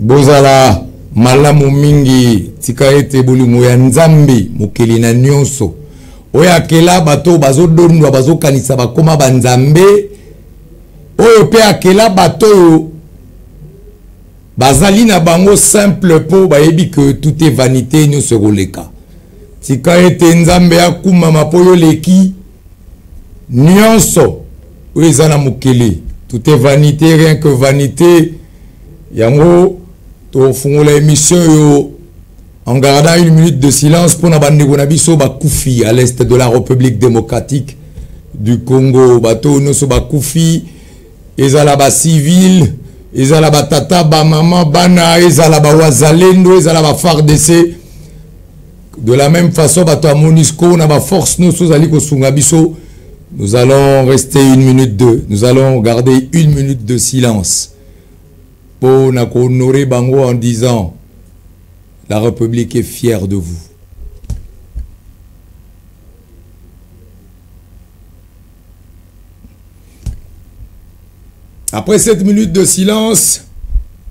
bozala malamu mingi tika ete bolingo ya nzambe mokili na nyonso oyo akela bato bazodondwa bazokanisa bakoma banzambe oyo pe akela bato bazali na bango simple po bayebi que tout est vanité nyonso koleka tika ete nzambe akuma mapoyo leki nyonso oyo eza na mokili tout est vanité rien que vanité yango to fungola émission yo en gardant une minute de silence pour nabandeko na biso bakufi à l'est de la République démocratique du Congo bato noso bakufi ezala ba civil ezala ba tata ba maman bana ezala ba wazalendo ezala ba FARDC de la même façon bato a MONUSCO na ba force noso zali ko sunga biso. Nous allons rester nous allons garder une minute de silence pour honorer Bango en disant la République est fière de vous. Après cette minute de silence,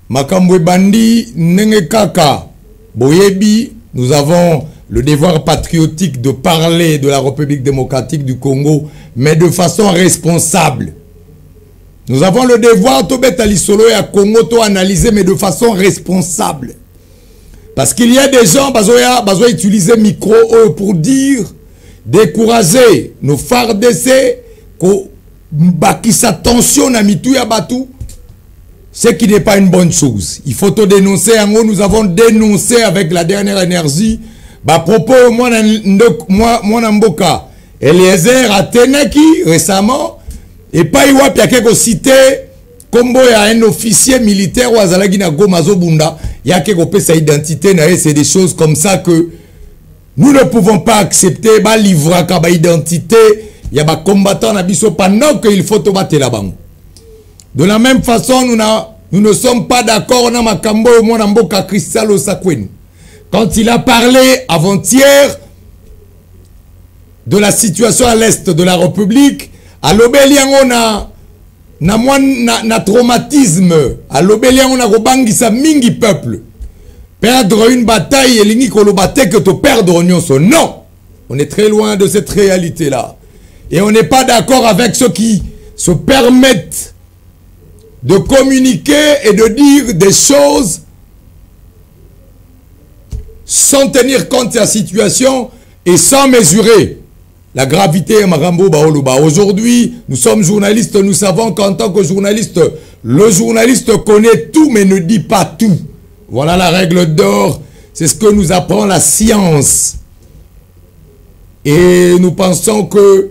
Makambwe Bandi, Nenge Kaka, Boyebi, nous avons le devoir patriotique de parler de la République démocratique du Congo, mais de façon responsable. Nous avons le devoir de mettre à Congo to analyser, mais de façon responsable. Parce qu'il y a des gens qui ont utilisé le micro pour dire, décourager nos FARDC, qui s'attention à Mitou à Batou, ce qui n'est pas une bonne chose. Il faut te dénoncer. Nous avons dénoncé avec la dernière énergie. Bah propos moi Mboka Eliezer Atenaki récemment et pas iwapi akeko cité kombo ya un officier militaire ou azalaki na Goma Zobunda yakeko pe sa identité na c'est des choses comme ça que nous ne pouvons pas accepter ba livra ka ba identité ya ba combattant na biso pendant que il faut to batela bango. De la même façon nous ne sommes pas d'accord na makambo mo na Mboka Cristal Osakweni. Quand il a parlé avant-hier de la situation à l'est de la République, à l'Obélien on a traumatisme, à l'Obélien on a rebangisa mingi peuple. Perdre une bataille et l'ingi kolobate que te perdre nyonso. Non, on est très loin de cette réalité-là. Et on n'est pas d'accord avec ceux qui se permettent de communiquer et de dire des choses sans tenir compte de la situation et sans mesurer la gravité de Marambo Baoluba. Aujourd'hui, nous sommes journalistes, nous savons qu'en tant que journaliste, le journaliste connaît tout mais ne dit pas tout. Voilà la règle d'or, c'est ce que nous apprend la science. Et nous pensons que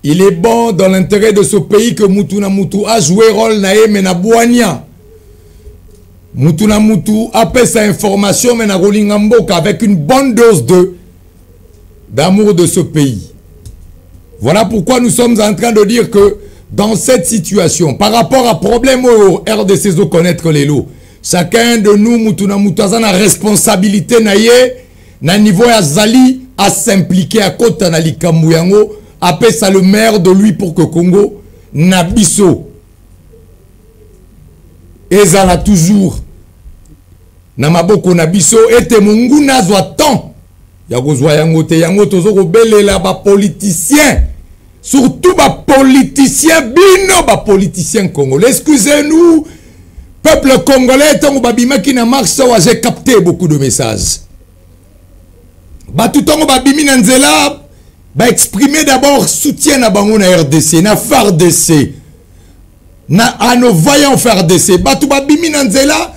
il est bon dans l'intérêt de ce pays que Mutuna Mutu a joué rôle nae mena Bouania. Mutuna Mutu appelle sa information mais avec une bonne dose d'amour de ce pays. Voilà pourquoi nous sommes en train de dire que dans cette situation, par rapport à problème au RDC de connaître les lots, chacun de nous, Mutuna Mutu, a la responsabilité na niveau ya Zali à s'impliquer à côté na likambuyango, appelle ça le maire de lui pour que Congo nabiso. Ezala toujours na maboko na biso ete mungu nazwa temps ya kozwa yango te yango tozo kobelela ba politiciens surtout ba politiciens bino ba politiciens congolais. Excusez-nous peuple congolais tango babimaki na marche wa j'ai capté beaucoup de messages ba tout tango babimi na nzela ba exprimer d'abord soutien na bango na RDC na FARDC na à nos voyants FARDC ba tout babimi na nzela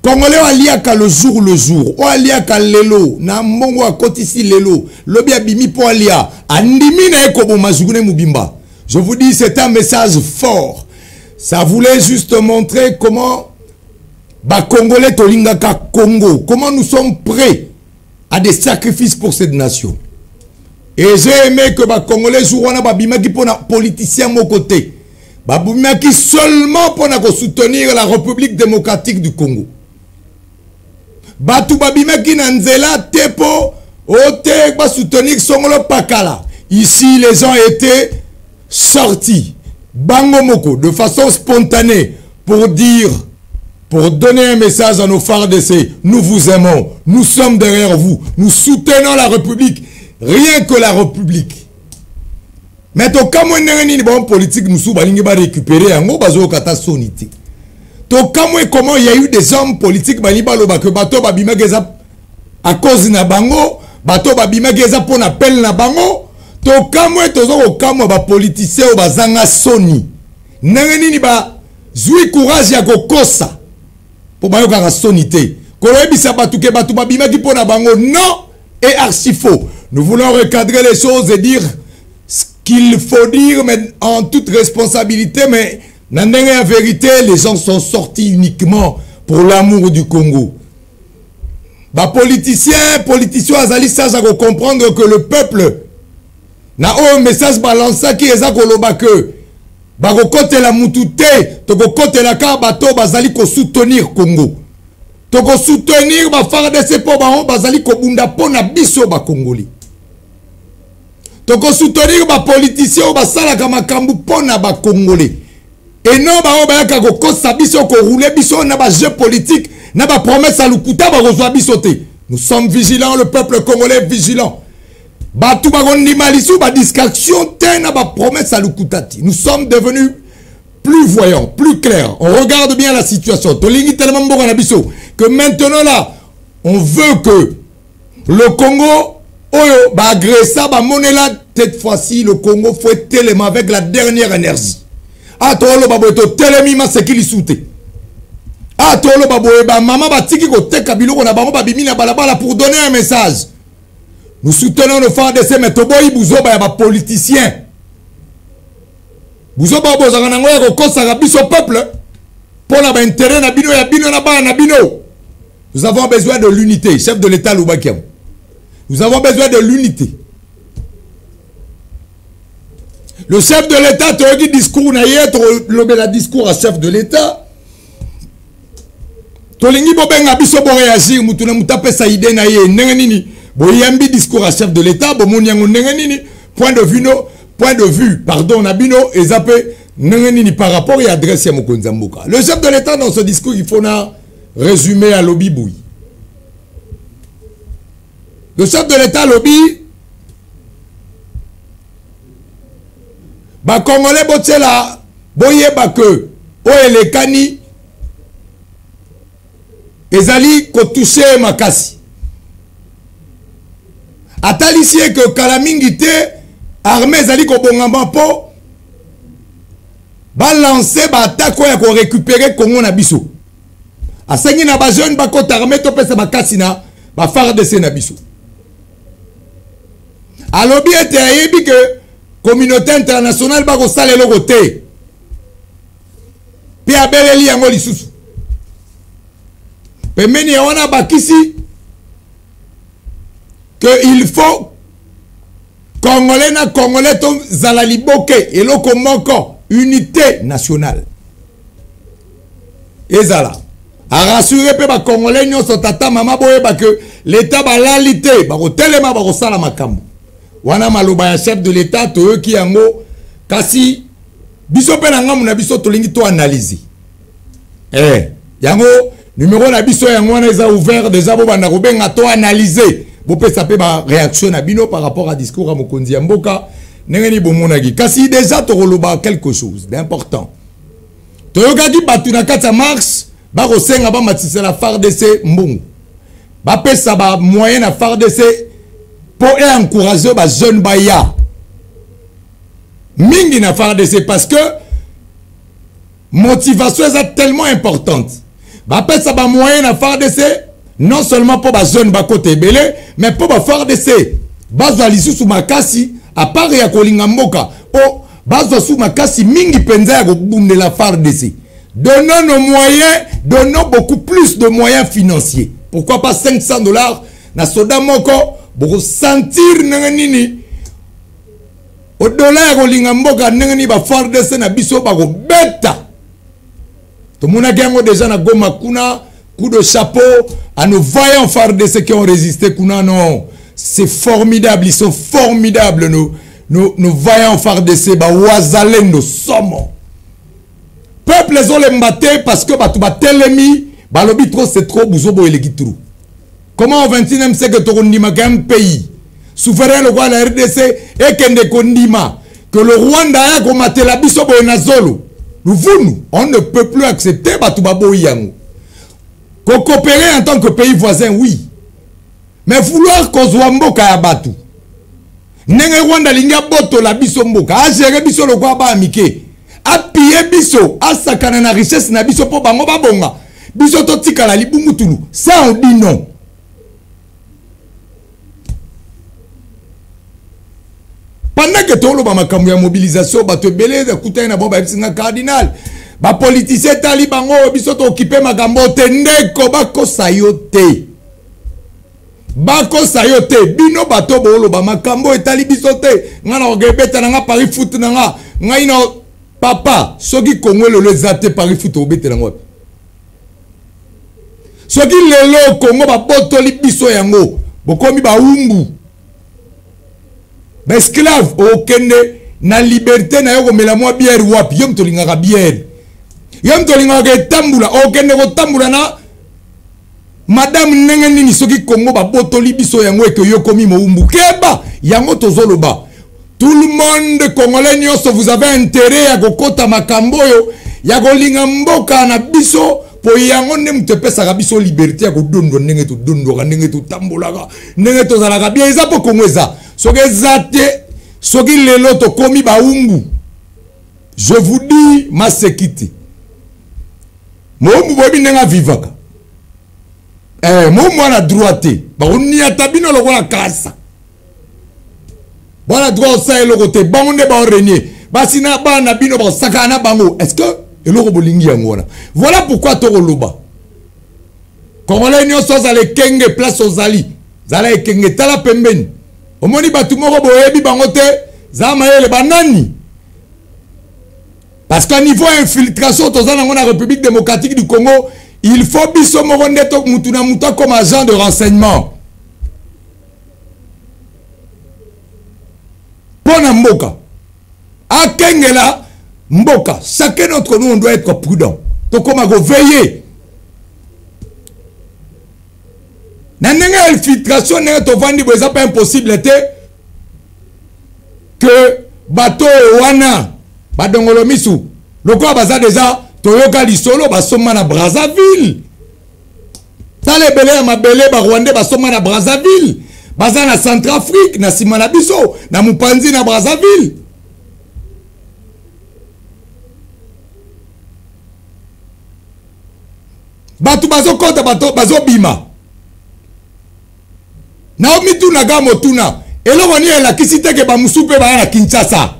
Congolais aliaka le jour, o aliaka lelo, na mbongo a kotisi lelo, lobi abimi po alia, andimi na ekobo mazugune mubimba. Je vous dis, c'est un message fort. Ça voulait juste montrer comment ba Congolais tolingaka Congo, comment nous sommes prêts à des sacrifices pour cette nation. Et j'ai aimé que ba Congolais jouent ba bimaki pour na politicien mon côté. Ba bimaki seulement pour na soutenir la République démocratique du Congo. Batu babimaki na nzela tepo ote ba soutenir Songolo Pakala. Ici les gens étaient sortis bango moko de façon spontanée pour dire pour donner un message à nos FARDC. Nous vous aimons, nous sommes derrière vous, nous soutenons la République, rien que la République. Mais to kamwe nengeni bon politique nous sou balingi ba récupérer yango bazo kata sonité. To kamwe comment il y a eu des hommes politiques bali baloba que bato babima geza à cause na bango, bato babima geza pour appel na bango, to kamwe tozo kamwe ba politicien o bazanga soni. Nengeni ni ba zui courage ya kokosa. Pour bayo kaka sonité. Kolebisa batu ke batu babima ki pour na bango non et archi faux. Nous voulons recadrer les choses et dire ce qu'il faut dire, mais en toute responsabilité, mais dans la vérité, les gens sont sortis uniquement pour l'amour du Congo. Bah, politiciens, azali sage à comprendre que le peuple n'a un message balancé qui est à koloba que bah, côté la mutute, to côté la ka bato bazali ko soutenir Congo. To ko soutenir ba faire de ces pauvres bazali ko bunda pona biso ba Congolais. Toko soutenir ba politicien ba sala kama kambu pona ba Congolais. Et non ba ba ka ko kosa biso ko rouler biso na ba jeu politique na ba promesse à lukuta ba reçoit bisoté. Nous sommes vigilants, le peuple congolais est vigilant. Ba tout ba gondi malisu ba distraction te na ba promesse à lukutati. Nous sommes devenus plus voyants, plus clairs. On regarde bien la situation. Tolingi tellement bon na biso que maintenant là on veut que le Congo Oyo, bah agressa, bah monnaie cette fois-ci, le Congo faut être tellement avec la dernière énergie. Ah, toi, le baboto, télémima, c'est qui l'y soute. Ah, toi, le baboé, bah maman, bah tiki, ko te kabilo, on a bah bimina, balabala pour donner un message. Nous soutenons nos FARDC, mais toboy, bouzo, bah y'a politicien. Bouzo, bah bozo, on a un recours à biso peuple. Pour la intérêt, na bino, ya bino, na ba, na bino. Nous avons besoin de l'unité, chef de l'État, Loubakiam. Nous avons besoin de l'unité. Le chef de l'État, tu as dit discours, le discours à chef de l'État. Tu as dit biso bo réagir, tu as tapé sa idée na ye, nengenini. Bo yambi discours à chef de l'État, bo monyango nengenini. Point de vue, pardon, nabino, et zappé, nengenini par rapport et adresse à Mokonzamboka. Le chef de l'État, dans ce discours, il faut résumer à lobby bouille. Le chef de l'État lobby, bah Congolais botela, boye ba que, les kani, ezali ko toucher makasi. Atalisie que kalamingite, armée ezali ko bongamba po, ba lancer ba attaque ya ko récupérer Congo na biso. Asengi na ba jeune ba ko armée to pesa makasi na ba FARDC na biso. Alors bien que communauté internationale va le le côté. Puis abeleli yango lisusu. Pemeni wana bakisi que il faut Congolais na Congolais tom zalaliboke et loko moko unité nationale. Ezala. A rassurer pe ba Congolais nyonso tata mama boye ba que l'état ba lalité ba ko telema ba ko sala makambo. Wana maloba ya chef de l'État to eux qui yango kasi biso pe na ngamu na biso tolingi to analyser. Yango numéro na biso yango wana eza ouvert déjà bo banda ko benga to analyser. Bo pe sa pe ba réaction na bino par rapport à discours à Mokonzi Mboka nengeni bomonaki. Kasi déjà to roloba quelque chose d'important. To yokaki batu na kata marche ba ko senga ba matisa la FARDC mbongo. Ba pe sa ba moyen na FARDC pour encourager les jeunes baya. Mingi na FARDC parce que motivation est tellement importante. Bah peut ça ba moyen na FARDC non seulement pour les jeunes ba côté belé mais pour ba FARDC. Bazwa lisusu makasi à part ya kolinga mboka o bazwa su makasi mingi penza ya kobunde la FARDC. Donnons nos moyens, donnons beaucoup plus de moyens financiers. Pourquoi pas $500 na soda moko pour sentir nini au dollar au lingamboka nini ba FARDC na biso ba ko beta to mona gango déjà na Goma kuna coup de chapeau à nos vaillants FARDC qui ont résisté kuna non c'est formidable, ils sont formidables nos vaillants FARDC ba wazalendo somo peuple les ont les mbaté parce que batu batelemi balobi trop c'est trop buzobo eleki trou. Comment au 21e siècle tokondima qu'un pays souverain le roi de la RDC et kende kondima que le Rwanda a combattu la biso boenazolo. Nous on ne peut plus accepter batu babo yango. Qu'on coopérer en tant que pays voisin, oui. Mais vouloir qu'on soit mboka ya batu. Nenge Rwanda linga boto la biso mboka. A gérer biso le kwa ba amike. A piller biso. A sakana na richesse na biso po bango ba bonga. Biso to tika la libu mutulu. Ça on dit non. Pendant que tout le monde a une mobilisation, bah tu belé de couter na bomba c'est un cardinal. Bah politicien talibango biso to occupé ma gambo tendeko bako sayote. Bako sayote bino bato bolo ba makambo etali biso te. Ngana ogebeta na nga Paris foot na nga. Ngai na papa soki Congo le zate Paris foot obete na ngo. Soki lelo Congo ba botoli biso yango. Bokomi ba umbu. Ba esclave o kende na liberté na yo komela mwa bière wapi yom tolingaka bière yom tolingaka tambula o kende ko tambula na madame nenge nini soki Congo ba botoli biso yango eke yo komi moumbu keba yango tozoloba tout le monde congolais nyonso vous avez intérêt ya kokota makambo yo ya kolinga mboka na biso po yango nde mutu epesaka biso liberté ya kodondwa ndenge todondwaka ndenge totambolaka ndenge tozalaka bien eza po Congo eza soki eza te soki lelo tokomi baumbu je vous dis masekiti moumbu boyebi ndenge avivaka moumbu wana droit te bakoniata bino lokola kasa bona droit osa eloko te bango nde baorenie basi na bana bino bakosakana na bango est-ce que eloko bolingi yango wana voilà pourquoi tokoloba Congolais nyonso ozala ekenge place ozali zala ekenge tala pembeni omoni batu moko boyebi bango te za mayele banani parce qu'à niveau infiltration toza nango na République démocratique du Congo il faut biso moko ndeto mutu na mutu comme agent de renseignement pona mboka akengela mboka chacun d'entre nous on doit être prudent to koma go veiller na ndenge infiltration ndenge tovandi bo eza pas impossible te que bateau wana badongolo misu lokola baza déjà toyoka lisolo basoma na Brazzaville tala ebele ya mabele barwandais basoma na Brazzaville baza na Centrafrique na sima na biso na mupanzi na Brazzaville batu bazokota bato bazobima na omituna ga motuna eloko ni elakisi te ke bamusu pe baya na Kinshasa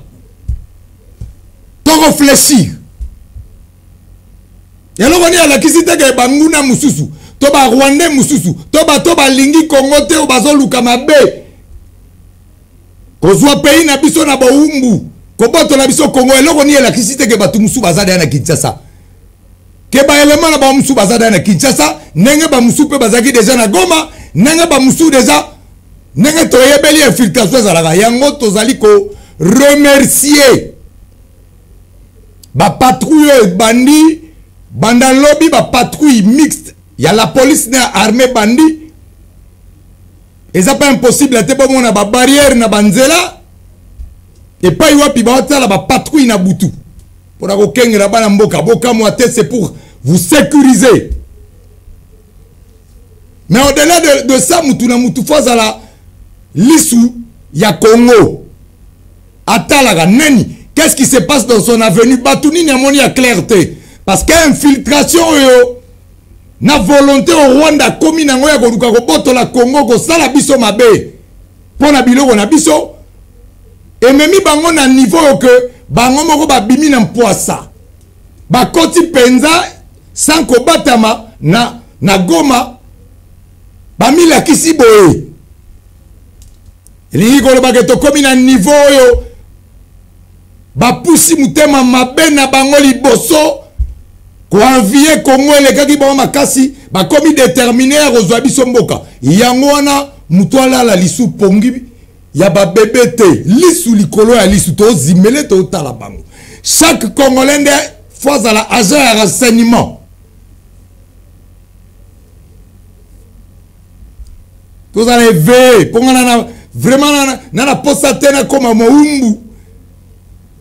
to réfléchir eloko ni elakisi te ke banguna mususu to ba Rwandais mususu to ba lingi Congo te o bazoluka mabe kozwa pays na biso na baumbu koboto na biso Congo eloko ni elakisi te ke batu musu bazada na Kinshasa ke ba élément na ba musu bazada na Kinshasa nenge ba musu pe bazaki déjà na Goma nenge ba musu déjà nenge toyebeli infiltration ezalaka yango tozali ko remercier ba patrouille bandi banda lobby ba patrouille mixte ya la police na armée bandi eza pas impossible te bon na ba barrière na banzela et pas yopi ba tala ba patrouille na butu pour ko kengela bana mboka boka moi tête c'est pour vous sécuriser mais au-delà de ça mutu na mutu fazala Lissou, ya Congo. Atalaga, nani. Qu'est-ce qui se passe dans son avenue? Batouni n'y a clarté. Parce qu'infiltration, na volonté au Rwanda, komi na ngoya koduka koboto la Congo, ko sala biso mabe. Pona biloko na biso. Et memi bango na niveau que, bango moko ba bimi na mpoasa. Ba koti penza, sans ko batama, na Goma, ba mila kisi boye. Lingi koloba ke tokomi na niveau yo ba pusi mutema mabe na bango liboso ko envier Congo elekaki ba makasi ba komi déterminé à kozwa biso mboka yango wana mutwala la lisu pongi ya ba bébé te lisu likolo ya lisu to zimele to tala bango chaque Congolais fois à la agent à renseignement. Vous allez veiller. Pour vraiment, na posate na comme Moumbu.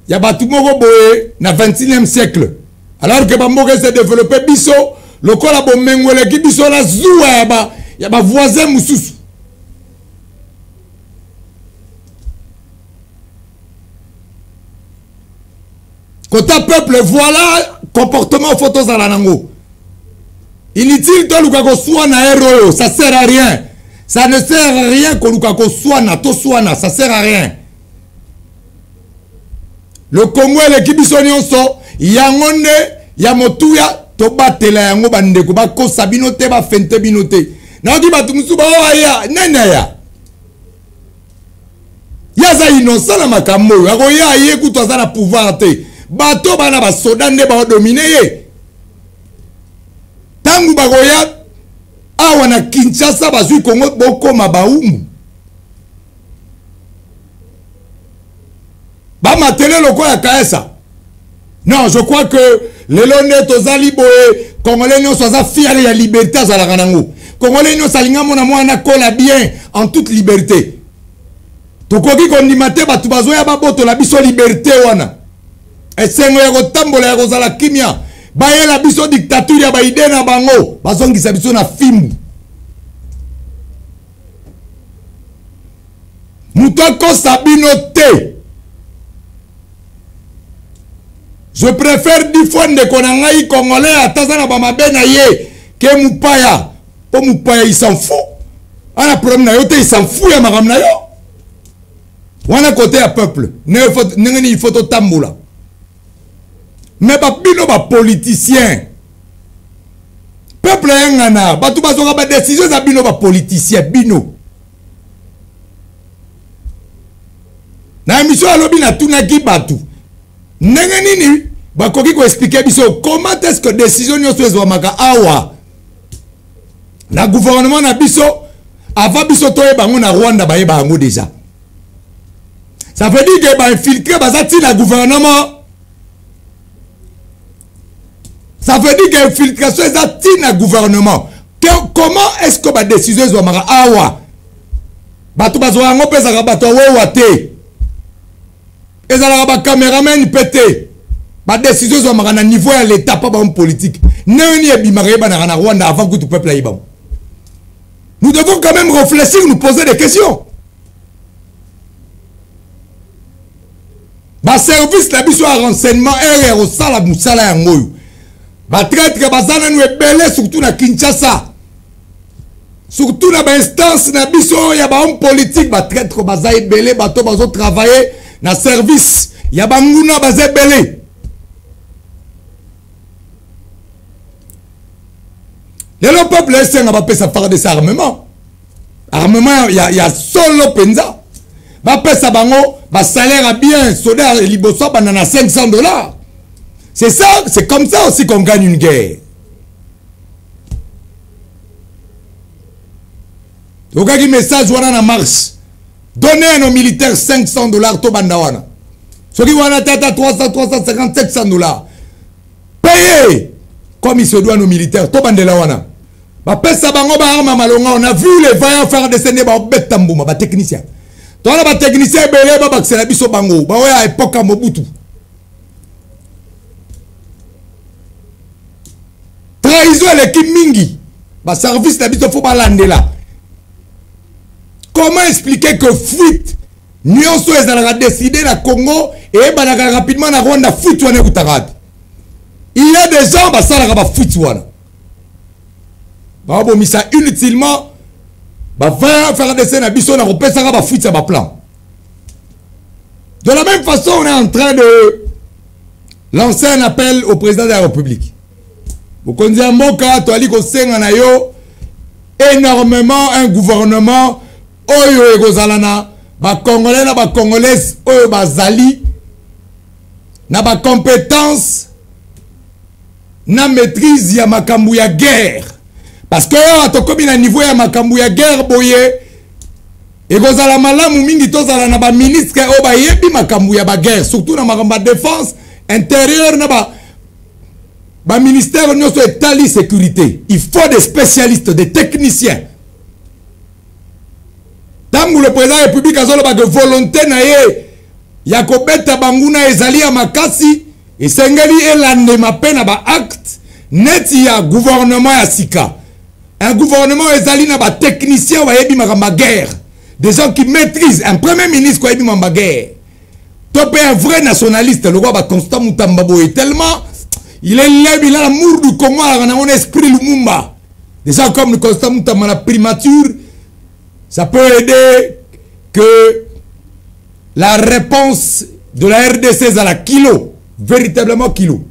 Il y a batu moko boye na 21e siècle. Alors que Bamboke s'est développé biso, le collabo mengwele ki biso la zoua ya ba voisin mususu. Kota peuple, voilà comportement photos à la nango. Inutile to lukako soana héros, ça sert à rien. Ça ne sert à rien que lukako soana, to soana, ça sert à rien. Le Congo et l'équipe Bissonionso, yangonde, yamotuya, to batela yango bandeko, ba kosa binote, ba fente binote. Na ki batumusu ba ya, nene ya. Yaza innocent na makambo, ako ya ye kuto za na pouvoir te. Bato bana ba soda nde ba dominer ye. Tangu ba goya awa na Kinshasa bazui Congo boko mabaumbu. Ba matele loko ya kaesa. Non, je crois que les lonés tozali boye Congolais non soza fier ya liberté za la kanango. Congolais non salinga mona mwana kola bien en toute liberté. Tokoki kondimate batu bazoya baboto la biso liberté wana. Esengo ya kotambola ya kozala kimia. Baye la biso dictature ya baide na bango. Bazongisa biso na fimbu. Mutoko sabino te. Je préfère 10 fois de konangai congolais à Tazana Bamabena ye que Moupaya. Pour Moupaya il s'en fout. On a problème na yo te il s'en fout ya magam na yo. On a côté à peuple. Il faut tamboula. Mais ba bino ba politicien. Peuple yangana, ba tout bazoka ba décision za bino ba politicien bino. Na émission alobi na tunaki batu. Ndenge nini bakoki ko expliquer biso comment est-ce que décision nyonso ezwamaka awa na gouvernement na biso avant biso toye bango na Rwanda baye bango déjà. Ça veut dire que ba infiltrer bazati na gouvernement. Ça veut dire que infiltration ezati na gouvernement. Comment est-ce que ba décision ezwamaka awa bato bazwa ngo pesa ka bato wewa te. Et ça la caméraman pété. Ma décision soit à niveau à l'état pas bon politique. Rwanda avant que tout peuple aille. Nous devons quand même réfléchir, nous poser des questions. Ma service la biso à renseignement RR au sala musala ngoyo. Ma traite que bazana nous est belé surtout na Kinshasa. Surtout na instance na biso ya ba homme politique ba traite que bazaye belé bato bazo travailler na service ya banguna bazé belé. Le peuple est un peu ça faire des armements. Armement il y a solo penza. Ba pesa bango ba salaire à bien soda liboso banana $500. C'est ça, c'est comme ça aussi qu'on gagne une guerre. Donc un message wana na marche. Donnez à nos militaires $500 to bandawana. Ceux qui vont à tata 300, 350, $700. Payez comme il se doit à nos militaires. To bandelawana. Ba pesa bango ba arma malonga. On a vu les vaillants faire descendre ba bet tambouma ba technicien. Toi là ba technicien belé ba baxela biso bango. Ba ouais à époque à Mobutu. Trahison à l'équipe mingi. Ba service na biso faut ba landela. Comment expliquer que fuite Nyonso ezalaka décidé na Congo et banaka rapidement na Rwanda fuite wana kutakati. Il y a des gens basalaka ba fuite wana. Ba bomisa inutilement ba faire des scènes à biso na repesaka ba fuite ba plan. De la même façon, on est en train de lancer un appel au président de la République. Bokonzi Mboka toali ko senga na yo énormément un gouvernement oyo ekozalana ba congolais na ba congolaise oyo bazali na ba compétence na maîtrise ya makambu ya guerre parce que atokomi na niveau ya makambu ya guerre boye ekozala malamu mingi tozala na ba ministre oyo bayebi makambu ya ba guerre surtout na makambu ya défense intérieure na ba ba ministère nous soit étali sécurité. Il faut des spécialistes, des techniciens. Tant que le président de la République a de volonté na ye ya kobeta banguna ezali ya makasi et sengeli elande mapena ba acte neti ya gouvernement ya sika. Un gouvernement ezali na ba technicien wa yebi makamba guerre. Des gens qui maîtrisent un premier ministre ko yebi makamba guerre. Topé un vrai nationaliste le roi ba Constant Mutamba Boye tellement il est libre, il a l'amour du Congo, il a un esprit Lumumba. Des gens comme le Constant Mutamba la primature, ça peut aider que la réponse de la RDC à la kilo, véritablement kilo.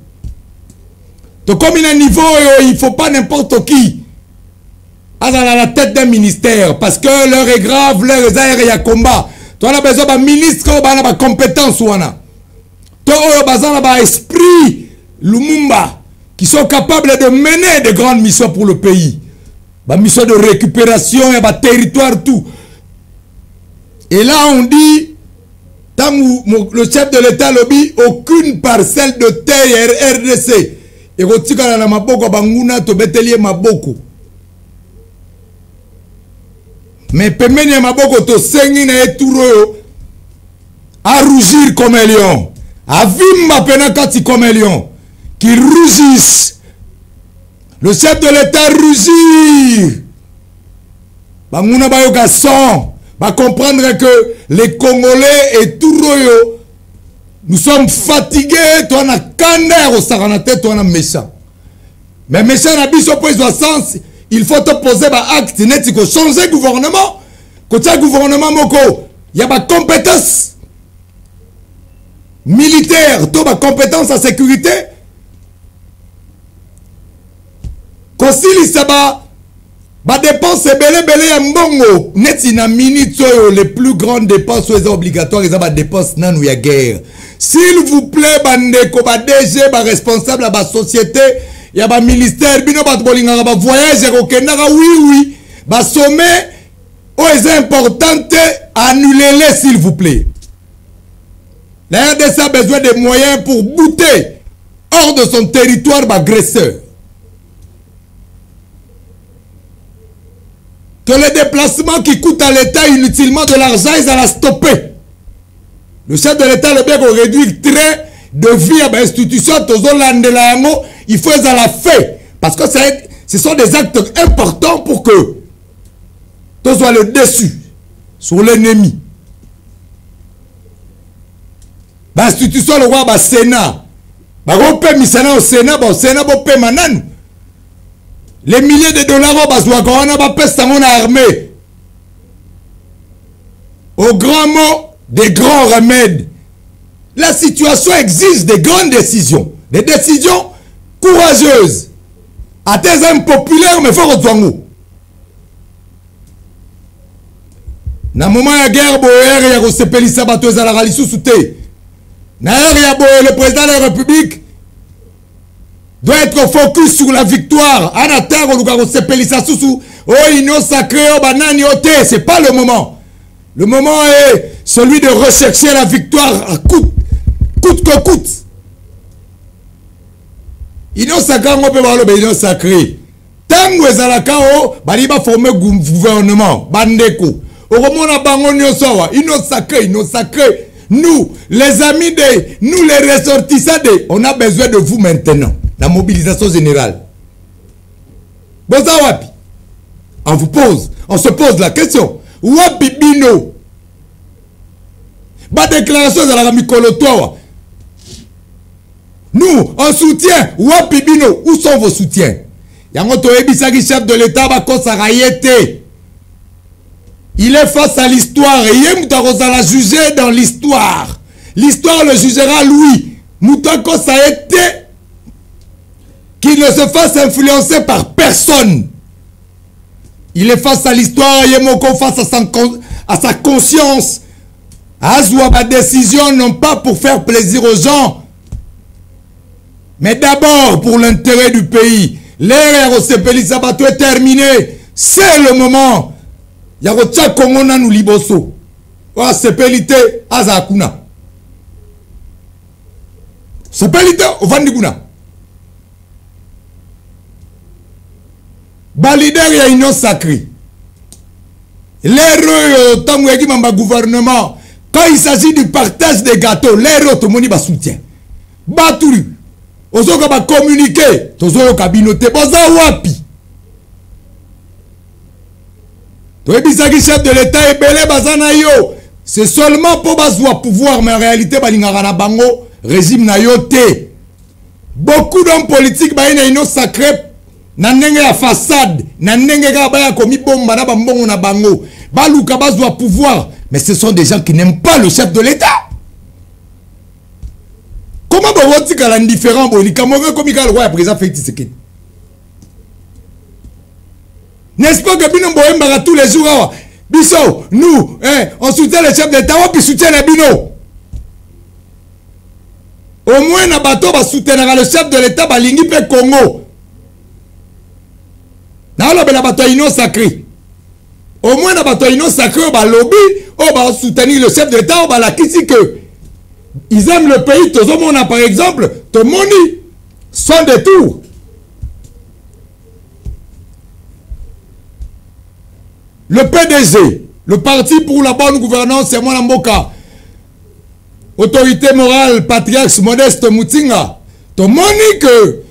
Donc comme il y a un niveau, il ne faut pas n'importe qui à la tête d'un ministère, parce que l'heure est grave, l'heure est aérée, il y a combat. Tu as besoin d'un ministre qui a une compétence. Tu as besoin d'un esprit Lumumba, qui sont capables de mener de grandes missions pour le pays. Des missions de récupération, des territoires, tout. Et là, on dit, tant que le chef de l'État lobby, aucune parcelle de terre RDC. Et quand on a maboko, banguna, to betelier maboko. Mais pemeni maboko, to sengi na eturo, à rougir comme un lion. À vimba penakati comme un lion. Qui rougissent. Le chef de l'État rougit. Banguna bayoka son. Va comprendre que les Congolais et tout royo, nous sommes fatigués. Toi, on a cander au saranate, toi, on a méchant. Mais méchant, n'a pas besoin de sens. Il faut te poser un acte. Il faut changer le gouvernement. Quand le gouvernement, il y a des compétences militaires, tu as des compétences en sécurité. Quand il y a des dépenses, les plus grandes dépenses obligatoires, ils ont des dépenses dans la guerre. S'il vous plaît, bandeko, DG, responsable de la société, il y a des ministères, des voyages, oui, des sommets, c'est important, annulez-les, s'il vous plaît. La RDC a besoin de moyens pour bouter hors de son territoire agresseur. Que les déplacements qui coûtent à l'État inutilement de l'argent, ils allaient stopper. Le chef de l'État, le bien qu'on réduit le train de vie à l'institution, il faut qu'ils la fait. Parce que ce sont des actes importants pour que tout soit le dessus sur l'ennemi. L'institution, le roi, le Sénat. Le Sénat, au Sénat, le Sénat, les milliers de dollars on a armée. Au grand mot, des grands remèdes. La situation exige des grandes décisions. Des décisions courageuses. À des impopulaires, mais il faut retrouver. Dans le moment de la guerre, il y a le président de la République doit être focus sur la victoire. C'est pas le moment. Le moment est celui de rechercher la victoire à coûte que coûte. Union sacrée, on peut voir le union sacrée. Tant que vous avez formé un gouvernement, bandeko. Union sacrée. Nous, les amis nous les ressortissants on a besoin de vous maintenant. La mobilisation générale. On se pose la question. Wapi bino? Ba déclaration de la Mikolotoa. Nous, on soutient. Wapi bino? Où sont vos soutiens? Yangoto Ebisaki, chef de l'État, il est face à l'histoire. Et il la juger dans l'histoire. L'histoire le jugera lui. Moutako ça a été qu'il ne se fasse influencer par personne. Il est face à l'histoire, Yemoko face à sa conscience. Azwa ma décision non pas pour faire plaisir aux gens, mais d'abord pour l'intérêt du pays. L'ère au CPLI Sabato est terminée. C'est le moment. Yarocha Kongona nous liboso. Wa CPLité Azakuna. CPLité au Vandiguna. ba leader ya union sacrée. L'erreur tant que mamba gouvernement quand il s'agit du partage des gâteaux, l'erreur tout le monde ba soutien. Batulu. Ozoka ba communiquer, tozo kabinote boza wapi. Toyebisaki chef de l'État et belé bazana yo. C'est seulement pour bazwa pouvoir, mais en réalité balingara na bango régime na yo te. Beaucoup d'hommes politiques ba ina ino sacré na ndenge ya façade, na ndenge ka ba ya komi bomba na bambongo na bango. Baluka bazwa pouvoir, mais ce sont des gens qui n'aiment pas le chef de l'État. Comment vous dites qu'elle est indifférent pour les Camerounais comme il a le roi président Félix Tshisekedi? N'est-ce pas que Bino Mboemba tous les jours, Bisso, nous, on soutient le chef d'État, on peut soutenir les Bino. Au moins, na bateau va soutenir le chef de l'État, Balingi pe Congo. Na la bateau ino sacré. Au moins, na bateau ino sacré, on va lobby, on va soutenir le chef de l'État, on va la critiquer. Ils aiment le pays, tout le monde a par exemple, tout le monde sans détour. Le PDG, le Parti pour la bonne gouvernance, c'est moi Mboka. Autorité morale, patriarche Modeste Mutinga. Tout le monde que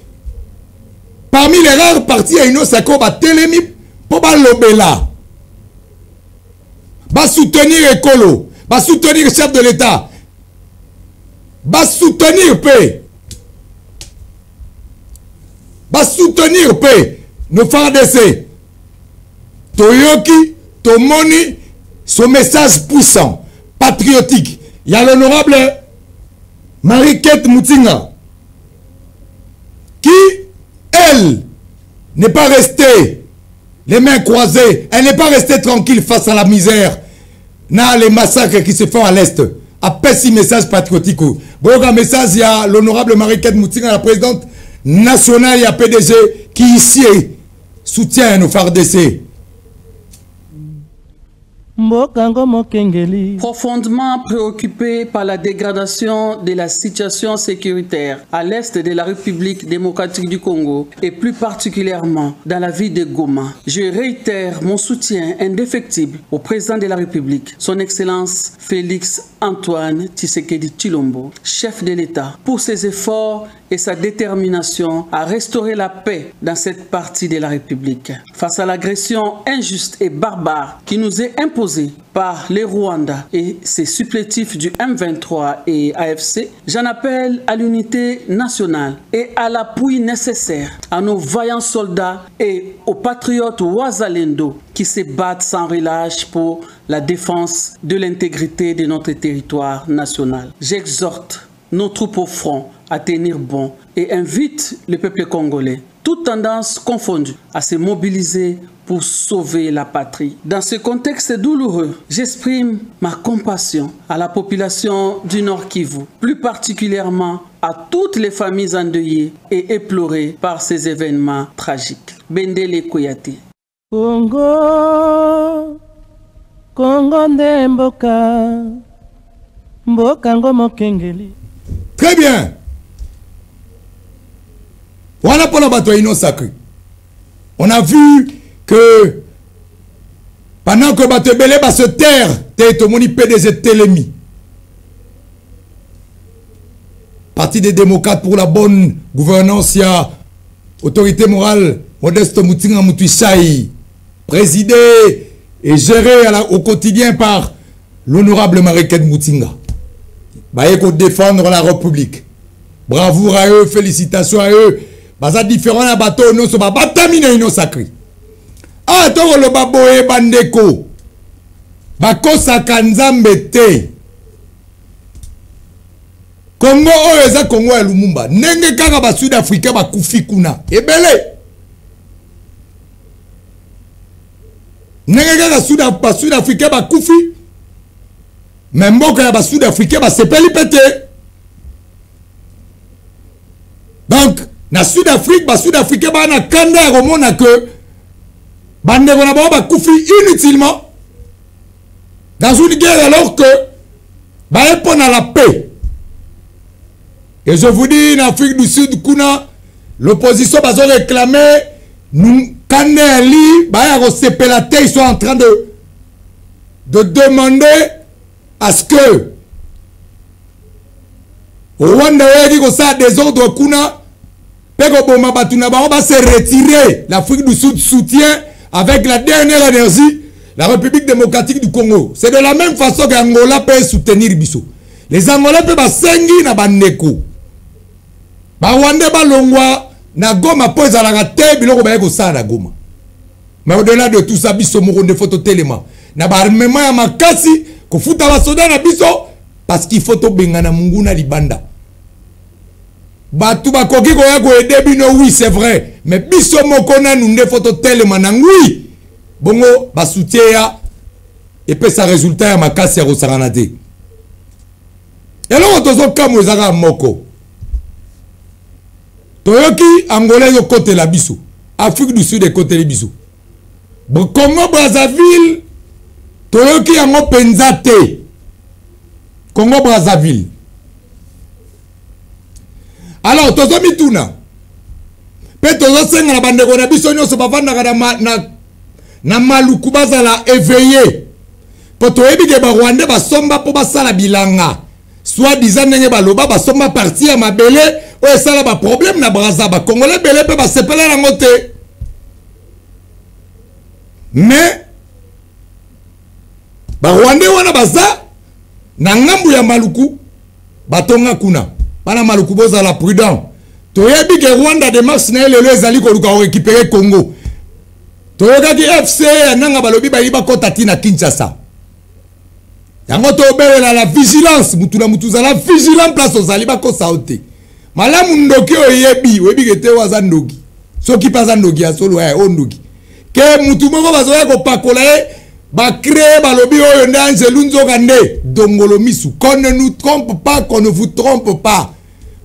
parmi les rares partis, il y a une autre télémi pour l'obéla. Va soutenir Écolo, va soutenir le chef de l'État. Va soutenir paix. Va soutenir paix. Nos frères d'essai. Toyoki, Tomoni, son message puissant, patriotique. Il y a l'honorable Marie-Kate Mutinga qui, elle, n'est pas restée les mains croisées. Elle n'est pas restée tranquille face à la misère. N'a les massacres qui se font à l'Est. Après ce message patriotique. Bon, message, il y a l'honorable Marie-Kate Mutinga, la présidente nationale, il y a PDG, qui ici soutient nos FARDC. Profondément préoccupé par la dégradation de la situation sécuritaire à l'est de la République démocratique du Congo et plus particulièrement dans la ville de Goma, je réitère mon soutien indéfectible au président de la République, son Excellence Félix Antoine Tshisekedi Tshilombo, chef de l'État, pour ses efforts et sa détermination à restaurer la paix dans cette partie de la République. Face à l'agression injuste et barbare qui nous est imposée par les Rwandais et ses supplétifs du M23 et AFC, j'en appelle à l'unité nationale et à l'appui nécessaire à nos vaillants soldats et aux patriotes Wazalendo qui se battent sans relâche pour la défense de l'intégrité de notre territoire national. J'exhorte nos troupes au front à tenir bon et invite le peuple congolais, toutes tendances confondues, à se mobiliser pour sauver la patrie. Dans ce contexte douloureux, j'exprime ma compassion à la population du Nord Kivu, plus particulièrement à toutes les familles endeuillées et éplorées par ces événements tragiques. Bendele Kouyate. Congo, Congo nde mboka, mboka ngo mokengeli. Très bien. Voilà pour la bataille non sacrée. On a vu que pendant que Batebele va se taire, Tétomoni PDG Télémi, Parti des démocrates pour la bonne gouvernance, il y a autorité morale, Modeste Mutinga Mutuishaï, présidé et géré au quotidien par l'honorable Marie-Kate Mutinga. Baye qu'on défendre la République. Bravoure à eux, félicitations à eux. Baza différent à bateau, non, so ba batamine ino sacré. Ah, toko le baboye bandeko. Bakosa kanzambe te. Congo oyo eza Congo ya Lumumba. Nenge kaka ba Sud-Africain ba kufi kuna. Ebele. Nenge kaka ba Sud-Africain ba kufi. Mais mboka ya ba Sud-Africain ba sepeli pete. Donc, na Sud-Afrique, ba Sud-Africain ba na kanda ya romona que bandeko na ba kufi inutilement dans une guerre alors que ba epon à la paix. Et je vous dis, en Afrique du Sud, l'opposition va réclamer Kaneli, ils sont en train de demander à ce que Rwanda a des ordres kuna va se retirer. L'Afrique du Sud soutient avec la dernière énergie la République démocratique du Congo. C'est de la même façon qu'Angola peut soutenir Bissau. Les Angolais peuvent sengi na bandeko. Ba Rwanda ba longwa na Goma pose à la rate biloko ba ko sa na Goma. Mais au-delà de tout ça, Bissau moko de photo téléma. Na ba armement ya makasi ko futa ba soda na Bissau parce qu'il faut to bengana munguna libanda. Batu ba koki ko ya ko aider bino, oui c'est vrai, mais Bissau moko na nunde photo téléma na ngui. Bongo ba soutien ya et puis ça résultat ya makasi ya ko saranate. Et alors tozo kamo ezaka moko. Toyoki Angolais yo côté la Bissau, Afrique du Sud et côté la Bissau. Congo Brazzaville toyoki yango penza te. Congo Brazzaville. Alors tozo mituna. Pe tozo senga na bandeko na biso nyonso bavandaka na maluku bazala éveillé. Po toyebi ke ba Rwanda basomba po basala bilanga. Soit disant ndenge baloba basomba parti ya mabele o esala ba problème na Brazza ba Congolais belé pe basepela na ngote. Mais ba Rwanda wana baza na ngambu ya maluku batonga kuna. Bana maluku bozala prudent. Toyebi ke Rwanda démarche na lelo ezali ko luka récupérer Congo. Toyoka ki FC nanga balobi ba yiba kota tina Kinshasa. Yango to belela la vigilance mutuna mutuza la vigilance place ozali ba ko saute. Malamu ndoki oyebi webi kete waza ndoki. Soki paza ndoki asolo ya ondoki. Ke mutu moko bazoya ko pakola ba créer balobi oyo ndanje lunzoka nde dongolo misu. Qu'on ne nous trompe pas, qu'on ne vous trompe pas.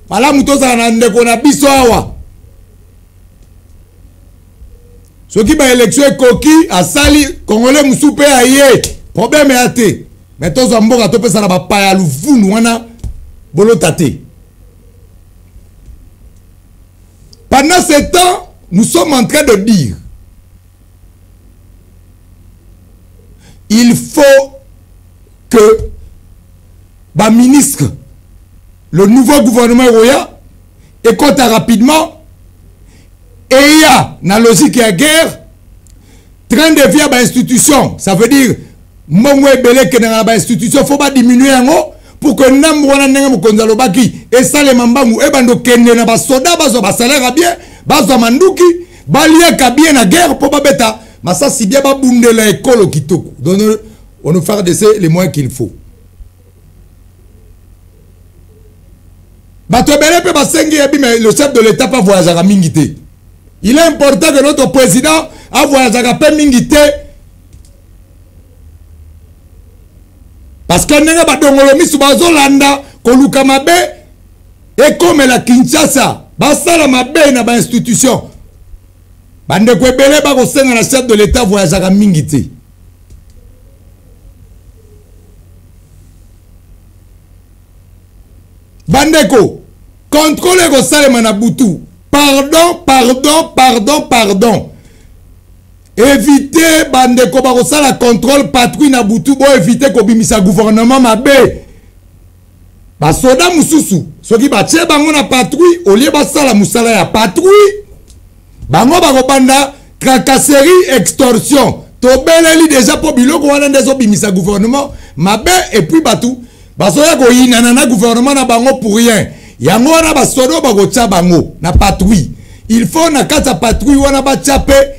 Malamu toza na ndeko na biso awa. Soki ba élection ekoki asali Congolais musupe aye. Problème ya te. Mais tous les gens qui ont ba paya luvunu wana bolotate. Pendant ce temps, nous sommes en train de dire il faut que ba ministre, le nouveau gouvernement roya écoute rapidement et il y a la logique de la guerre train de via ba institution, ça veut dire Mongwe belé que dans l'institution faut pas diminuer yango pour que nambo wana ndenge mokonza lobaki et ça les mambangu e bando kende na ba soda bazo ba salaire bien bazo manduki baliaka bien na guerre pour ba beta massa si bien ba bundela ekolo kitoko donc on nous faire de les moyens qu'il faut bato belé pe basengi ebi mais le chef de l'état pas voyager à mingité. Il est important que notre président a voyagé à pe mingité. Parce que nenga badongolo misu bazolanda koluka mabe et comme la Kinshasa basala mabe na ba institution bande ko ebele ba ko senga na chef de l'état voyagaka mingi te. Bandeko contrôle ko salema na butu. Pardon. Éviter bande ko ba ko sala contrôle patrouille na butu bo éviter ko bimisa gouvernement mabe. Ba soda mususu soki ba tie bango na patrouille au lieu ba sala musala ya patrouille bango ba ko banda tracasserie extorsion to beleli déjà po biloko wana ndezo bimisa gouvernement mabe et puis batu ba soya ko yinana na gouvernement na bango pour rien yango wana ba sodo ba ko tia bango na patrouille il faut na kata patrouille wana ba tiape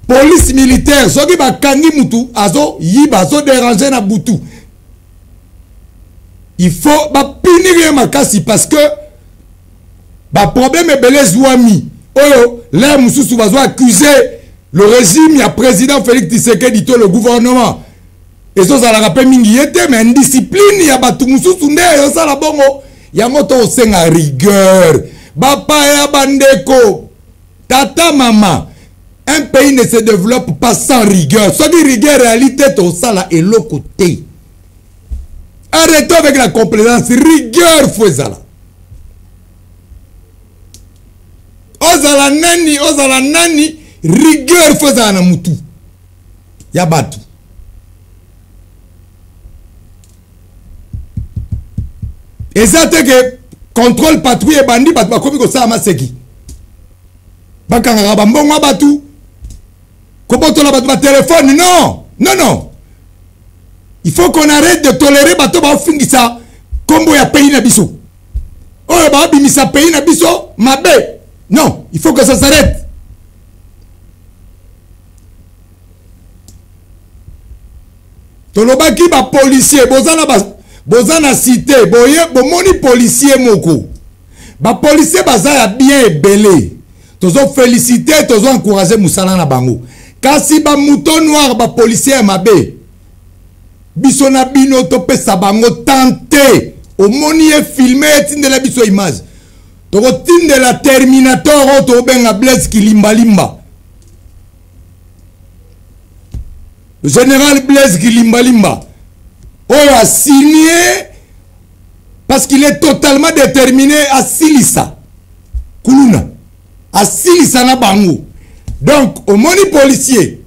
police militaire soki ba kangi mutu azo yiba azo déranger na butu il faut ba punir makasi parce que ba problème ebele zouami oyo les mususu bazo accuser le régime ya président Félix Tshisekedi to le gouvernement et ça la rappelle mingi yete mais indiscipline ya batu mususu nde yo sala bongo yango to senga rigueur bapa ya bandeko tata mama. Un pays ne se développe pas sans rigueur. Ce qui rigueur réalité tout ça là est le côté. Arrêtons avec la complaisance. Rigueur faut ça là. Ozala nani rigueur faza na mutu ya batu. Et ça c'est que contrôle patrouille et bandit batu bakomi ko sa maseki. Bakanga bambongo batu. Koboto la batu ba téléphone non. Non non. Il faut qu'on arrête de tolérer bato ba fingisa combo ya pays na biso. Oh ba bimisa pays na biso mabe. Non, il faut que ça s'arrête. Tolobaki ba policier bozana cité boye bomoni policier moko. Ba policier bazaya bien belé. Tozo féliciter, tozo encourager musala na bango. Kasi ba mouton noir ba policier mabe. Biso na bino topesa bango tenter. Au moni e filmé tinde la biso image. Toko tinde la Terminator to benga Blaise Kilimba Limba. Le général Blaise Kilimba Limba. On a signé parce qu'il est totalement déterminé à Silissa. Kuluna. À Silissa na bango. Donc, au moni policier,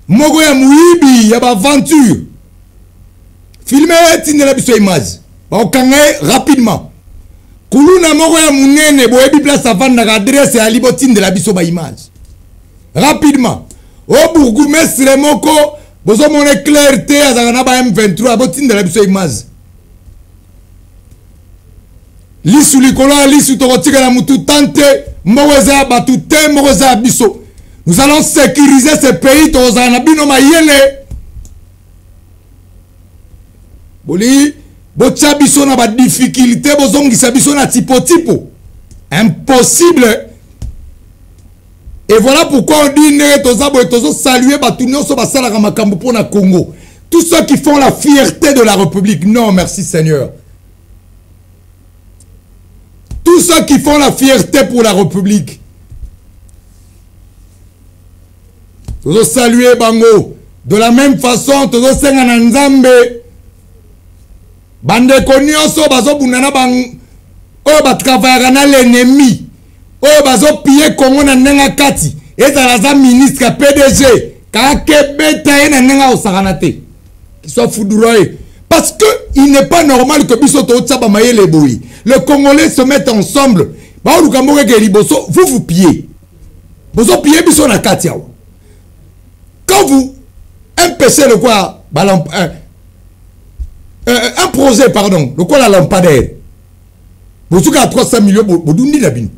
Mogo ya Mouibi, ya ba aventure. Filmé tinde la biso image. On kangaye rapidement. Kuluna Mogo ya Munene, boyebi place avant na adresse ya libo tinde la biso ba image. Rapidement. Au bourgmestre moko, bozo mon clarté azana ba M23 botine de la biso image. Lisu likola lisu tokotika na mutu tante moweza batu te moweza biso. Nous allons sécuriser ce pays tozana bino mayele. Boli bocha biso na ba difficulté bozongisa biso na tipo tipo. Impossible. Et voilà pourquoi on dit saluer pour na Congo. Tous ceux qui font la fierté de la République. Non, merci Seigneur. Tous ceux qui font la fierté pour la République. Tozo saluer bango. De la même façon, tozo senga na nzambe. Bande konyoso bazo bunana bang. Oh ba travailler na l'ennemi. Oh bazo piller Congo na nenga kati. Ezalaza ministre PDG. Kake beta na nenga osaranate. Qui soit foudroyé. Parce que il n'est pas normal que biso to tsaba mayele boyi. Le Congolais se mettent ensemble. Ba lukamboke ke liboso vous pillez. Bozo piller biso na kati yawo. Quand vous empêchez le quoi un projet pardon, le quoi la lampadaire. Bozo ka 300 millions bodundi la bino.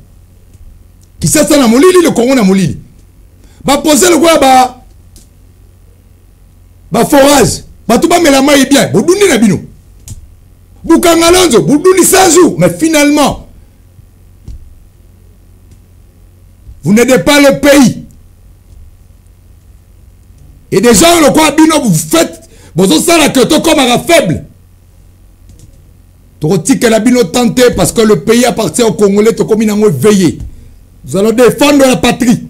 Qui sait ça na molili le Congo na molili. Ba poser le quoi ba forage. Ba tout ba melama bien. Bodundi na bino. Bukangalonzo bodundi 100 jours. Mais finalement, vous n'aidez pas le pays. Et des gens le quoi bino vous faites. Bozo ça la que to comme un faible. Toroti que la bino tenté parce que le pays appartient aux Congolais to comme inango veiller. Nous allons défendre la patrie.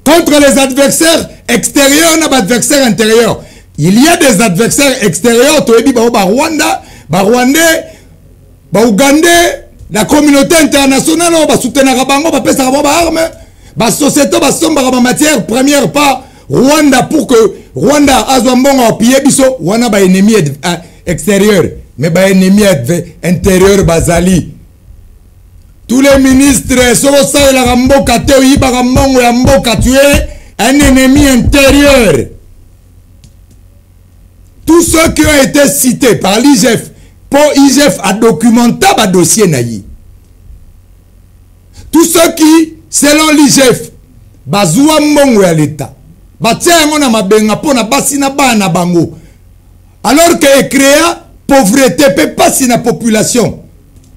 Contre les adversaires extérieurs, on a des adversaires intérieurs. Il y a des adversaires extérieurs. Tu dis, Rwanda, Rwandais, Ougandais, la communauté internationale, on va soutenir Rabango, on va passer à armes. La société va sombre en matière première pas Rwanda pour que Rwanda a un bon pied biso. Rwanda va ennemi extérieur, mais va ennemi intérieur Bazali. Tous les ministres, tu es un ennemi intérieur. Tous ceux qui ont été cités par l'IGF, pour IGF a documenté le dossier naï. Tous ceux qui, selon l'IGF, bazoua mbongo ya l'État, batia yango na mabenga pona basi na bana bango. Alors que créa pauvreté peut passer na population.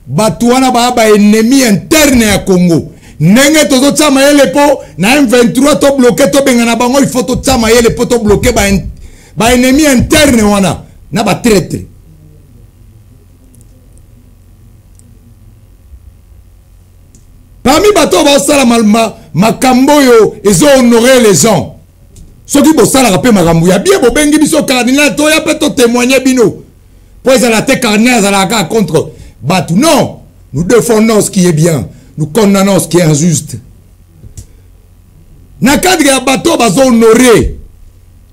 Batouana ba ennemi interne à Congo. Nenge tozo tsama yele po na M23 to bloqué to benga na bango il faut to tsama yele po to bloqué ba ennemi interne wana na ba traître. Parmi bato ba sala makambo yo ezo honorer les gens. Soki bo sala rapé makambo ya bien bo bengi biso cardinal to ya pe to témoigner bino. Pour ça la te cardinal za la contre Batou. Non, nous défendons ce qui est bien. Nous condamnons ce qui est injuste. Na cadre ya bateau bazo honorer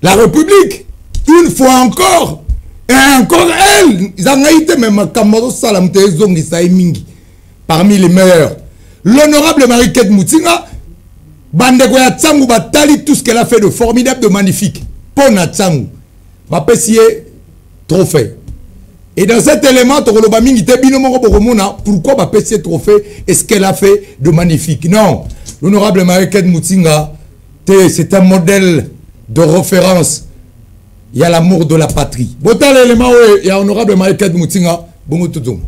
la République une fois encore et encore elle zangaïte même Kamado Salam Tezongi Mingi parmi les meilleurs. L'honorable Marie-Kate Moutinga bandeko ya Tsangu batali tout ce qu'elle a fait de formidable, de magnifique. Pona Tsangu va pessier trophée. Et dans cet élément, pourquoi va pessier trophée et ce qu'elle a fait de magnifique? Non, l'honorable Marie-Kate Moutinga, c'est un modèle de référence. Il y a l'amour de la patrie. Botal l'élément où il y a l'honorable Marie-Kate Moutinga, bon tout.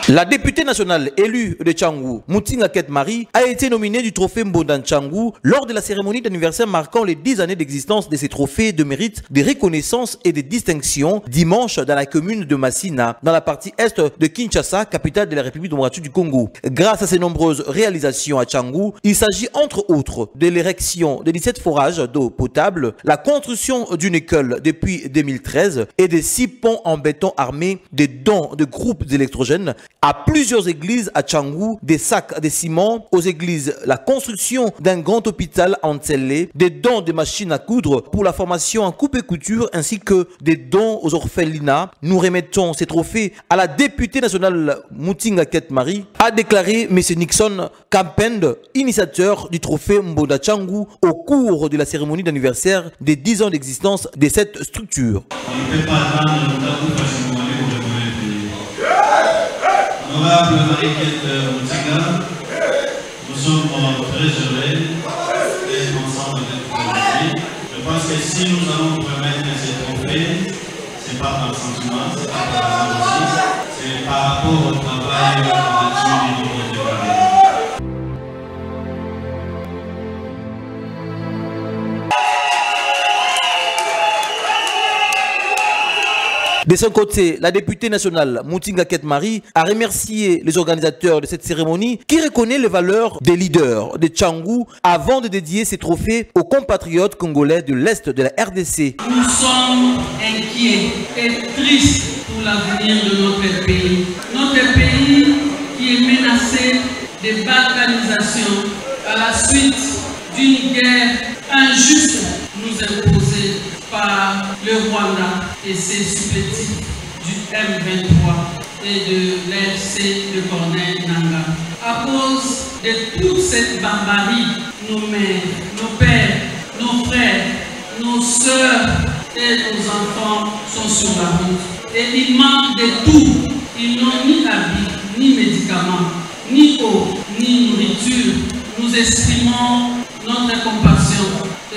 La députée nationale élue de Tchangou, Moutinga Kate Marie, a été nominée du trophée Mbondan Tchangou lors de la cérémonie d'anniversaire marquant les 10 années d'existence de ces trophées de mérite, de reconnaissance et de distinction dimanche dans la commune de Massina, dans la partie est de Kinshasa, capitale de la République démocratique du Congo. Grâce à ces nombreuses réalisations à Tchangou, il s'agit entre autres de l'érection de 17 forages d'eau potable, la construction d'une école depuis 2013 et des 6 ponts en béton armés, des dons de groupes électrogènes à plusieurs églises à Tchangou, des sacs de ciment aux églises, la construction d'un grand hôpital en Tsellé, des dons de machines à coudre pour la formation en coupe et couture ainsi que des dons aux orphelinats. Nous remettons ces trophées à la députée nationale Moutinga Kate Marie, a déclaré M. Nixon Kampend, initiateur du trophée Mbonda Tchangou au cours de la cérémonie d'anniversaire des 10 ans d'existence de cette structure. Honorable Marie-Kate Moutinga, nous sommes très heureux d'être ensemble aujourd'hui. Je pense que si nous allons remettre ces trophées, ce n'est pas par sentiment, c'est pas par hasard aussi, c'est par rapport au travail continu du nombre de carrières. De son côté, la députée nationale Moutinga Kate Marie a remercié les organisateurs de cette cérémonie qui reconnaît les valeurs des leaders de Tchangou avant de dédier ces trophées aux compatriotes congolais de l'Est de la RDC. Nous sommes inquiets et tristes pour l'avenir de notre pays. Notre pays qui est menacé de balkanisation à la suite d'une guerre injuste nous imposée par le Rwanda et ses supplétifs du M23 et de l'FC de Corneille Nangaa. À cause de toute cette barbarie, nos mères, nos pères, nos frères, nos sœurs et nos enfants sont sur la route. Et ils manquent de tout. Ils n'ont ni habits, ni médicaments, ni eau, ni nourriture. Nous exprimons notre compassion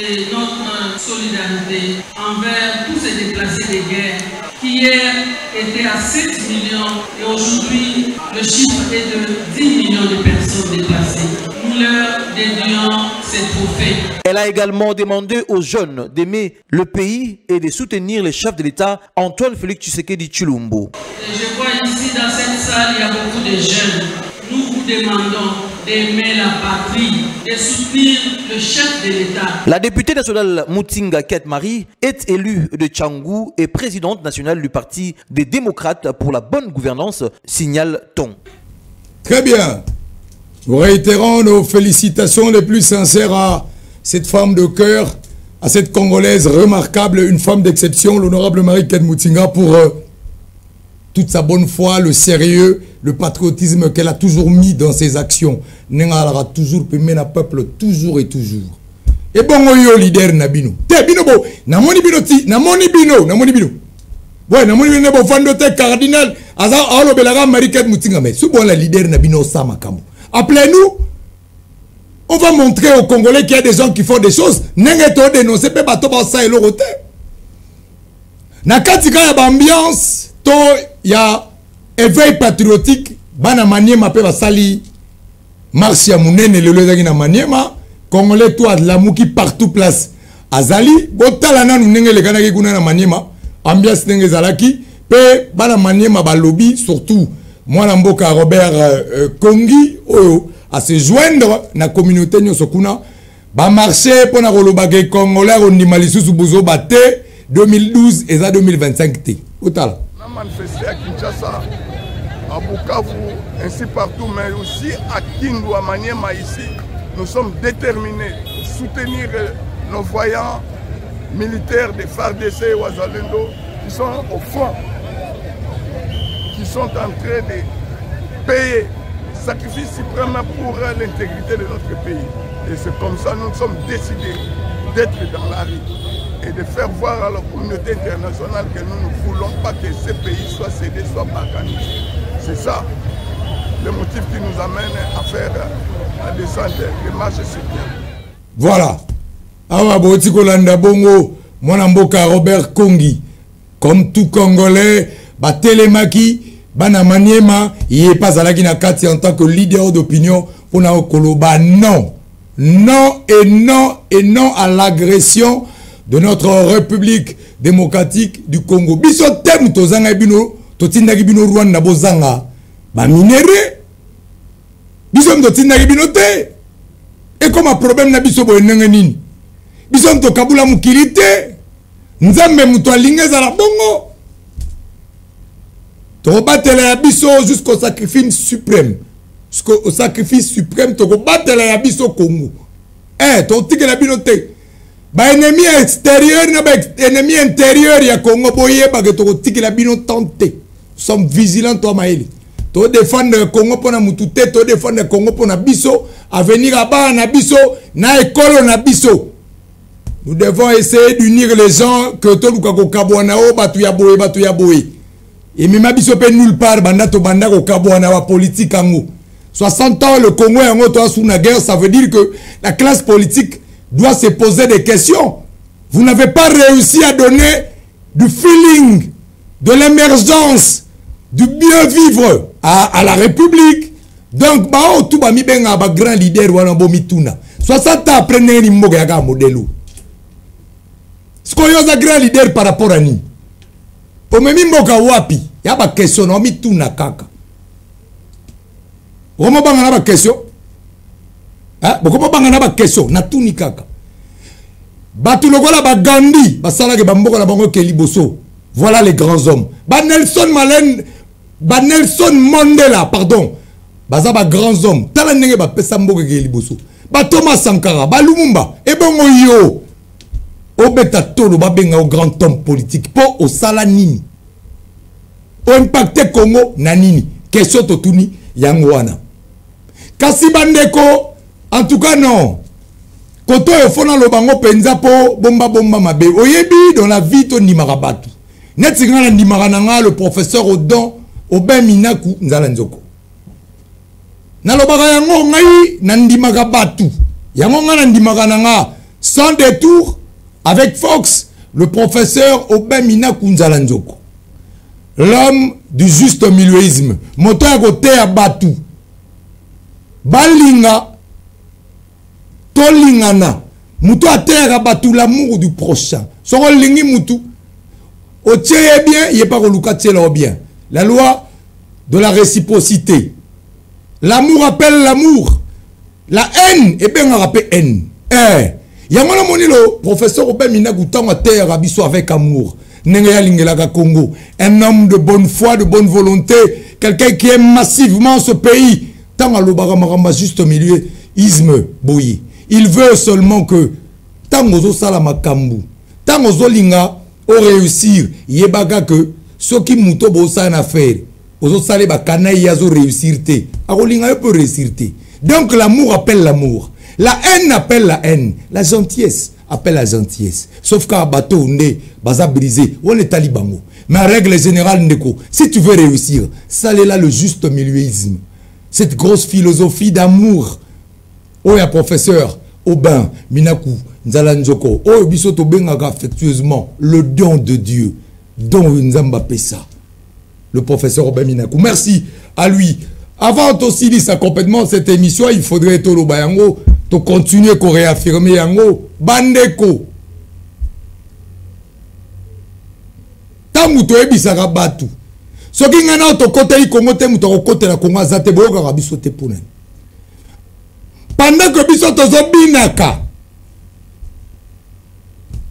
et notre solidarité envers tous ces déplacés de guerre qui hier étaient à 7 millions et aujourd'hui le chiffre est de 10 millions de personnes déplacées. Nous leur dédions ces trophées. Elle a également demandé aux jeunes d'aimer le pays et de soutenir les chefs de l'État Antoine Félix Tshisekedi Tshilombo. Et je vois ici dans cette salle, il y a beaucoup de jeunes. Nous vous demandons d'aimer la patrie, de soutenir le chef de l'État. La députée nationale Moutinga Kate Marie est élue de Tchangou et présidente nationale du Parti des démocrates pour la bonne gouvernance, signale-t-on. Très bien. Nous réitérons nos félicitations les plus sincères à cette femme de cœur, à cette Congolaise remarquable, une femme d'exception, l'honorable Marie-Kate Moutinga, pour toute sa bonne foi, le sérieux, le patriotisme qu'elle a toujours mis dans ses actions. Nenga aura toujours permis le peuple, toujours et toujours. Et bon, yo leader Nabino. Te bino bo, namoni bino ti, namoni bino. Ouais, namoni bino bo fandote cardinal, aza alo belaga Marie-Kate Moutinga, mais sous bon la leader Nabino Samakamo. Appelez-nous. On va montrer aux Congolais qu'il y a des gens qui font des choses. Nenga to dénoncer pe bato ba sa elo rote. Na katika ya ambiance, to ya éveil patriotique, bana maniema pe basali marche ya munene lelo ezaki na maniema, Congolais toi de l'amour qui partout place azali, botala nanu ndenge lekanaki kuna na maniema, ambiance ndenge zalaki, pe bana maniema ba lobby surtout mwana mboka Robert Kongi oyo à se joindre na communauté nyonso kuna ba marché pona kolobaka Congolais ondima lisusu bozo bate 2012 et 2025 te. Otala. Na manifester à Kinshasa à Bukavu, ainsi partout, mais aussi à Kindu, à Maniema ici. Nous sommes déterminés pour soutenir nos voyants militaires des FARDC et Wazalendo qui sont au front, qui sont en train de payer sacrifice suprême pour l'intégrité de notre pays. Et c'est comme ça que nous sommes décidés d'être dans la rue et de faire voir à la communauté internationale que nous ne voulons pas que ces pays soient cédés, soient balkanisés. C'est ça le motif qui nous amène à faire la descente des marches citoyennes. Voilà. Awa Botiko Landa Bongo, Mwanamboka Robert Kongi, comme tout Congolais, Batelemaki, Bana Maniema, il n'est pas à la Guinakati en tant que leader d'opinion pour na Koloba. Non. Non et non et non à l'agression de notre République démocratique du Congo. Biso tem tozanga bino, totindaki bino Rwanda bozanga. Ba minéré. Biso totindaki bino te. Et comme un problème na biso boye ndenge nini. Biso to kabula mukili te. Nzambe muto alingeza la bongo. To batela ya biso jusqu'au sacrifice suprême. Jusqu'au sacrifice suprême, tu vas battre la biso Congo. Eh, tu vas la binote. Ba ennemi extérieur, ennemi intérieur, ya Congo, boye, ba que tu vas la binote. Nous sommes vigilants, toi, Maëli. Tu vas défendre le Congo pour na mutute, tu vas défendre le Congo pour na biso, à venir à bas na biso, na école na biso. Nous devons essayer d'unir les gens que tu vas kabouana, batu ya boye. Et même biso pe nulle part, banda to banda ko kabouana wa politique ango. 60 ans, le Congo est en sous la guerre, ça veut dire que la classe politique doit se poser des questions. Vous n'avez pas réussi à donner du feeling, de l'émergence, du bien vivre à la République. Donc, tout le monde a un grand leader. 60 ans après, il y a un modèle. Est-ce qu'il y a un grand leader par rapport à nous? Au même moment, il y a une question, il y a une question. Comment on a une question? Comment on a une question? Na tout ni kaka. Batu lokola ba Gandhi, ba sala ke bamboka na bango ke liboso. Voilà les grands hommes. Ba Nelson Mandela, pardon. Baza ba grands hommes. Tala ndenge ba pesa mboka ke liboso. Ba Thomas Sankara, ba Lumumba, e bongo yo. Obeta tolo ba benga au grand homme politique po au sala nini. O impacté Congo na nini? Question totuni yango wana. Kasi bandeko, en tout cas non. Koto e fona lo bango penza po bomba mabe. Oyebi dans la vie to ndimaka batu. Neti ngana ndimaka nanga le professeur Odon Oben Minaku nzala nzoko. Na lobaka yango ngai na ndimaka batu. Yango ngana ndimaka nanga sans détour avec Fox le professeur Oben Minaku nzala nzoko. L'homme du juste milieuisme. Moto ya kote ya batu. Balinga tolingana mutu atera batu l'amour du prochain soko lingi mutu otie bien il est pas koluka tiela bien la loi de la réciprocité l'amour appelle l'amour la haine et bien on rappelle haine yango na moni lo professeur Oben Minaku tango atera biso avec amour nenge ya lingela Congo un homme de bonne foi de bonne volonté quelqu'un qui aime massivement ce pays. Juste au milieu, isme boyi. Il veut seulement que tant aux salama kambu, tant aux linga au réussir, yebaga que ceux qui mouto bossa en affaire, aux salé bakana yazo réussir te, arolinga peut réussir te. Donc l'amour appelle l'amour, la haine appelle la haine, la gentillesse appelle la gentillesse. Sauf qu'à bateau né, baza brisé, on est talibango. Mais en règle générale, Ndeko, si tu veux réussir, ça est là le juste milieuisme. Cette grosse philosophie d'amour. Oh, ya professeur Oben Minaku Nzala Nzoko. Oh, bisoto bengaga affectueusement le don de Dieu. Don Nzamba Pessa. Le professeur Oben Minaku. Merci à lui. Avant aussi dit ça complètement cette émission, il faudrait tout le bayango, to continuer à réaffirmer yango bandeko. Tamu to ebisaka batu. Ce qui est en côté, il côté la Congo, pendant que biso tozo binaka,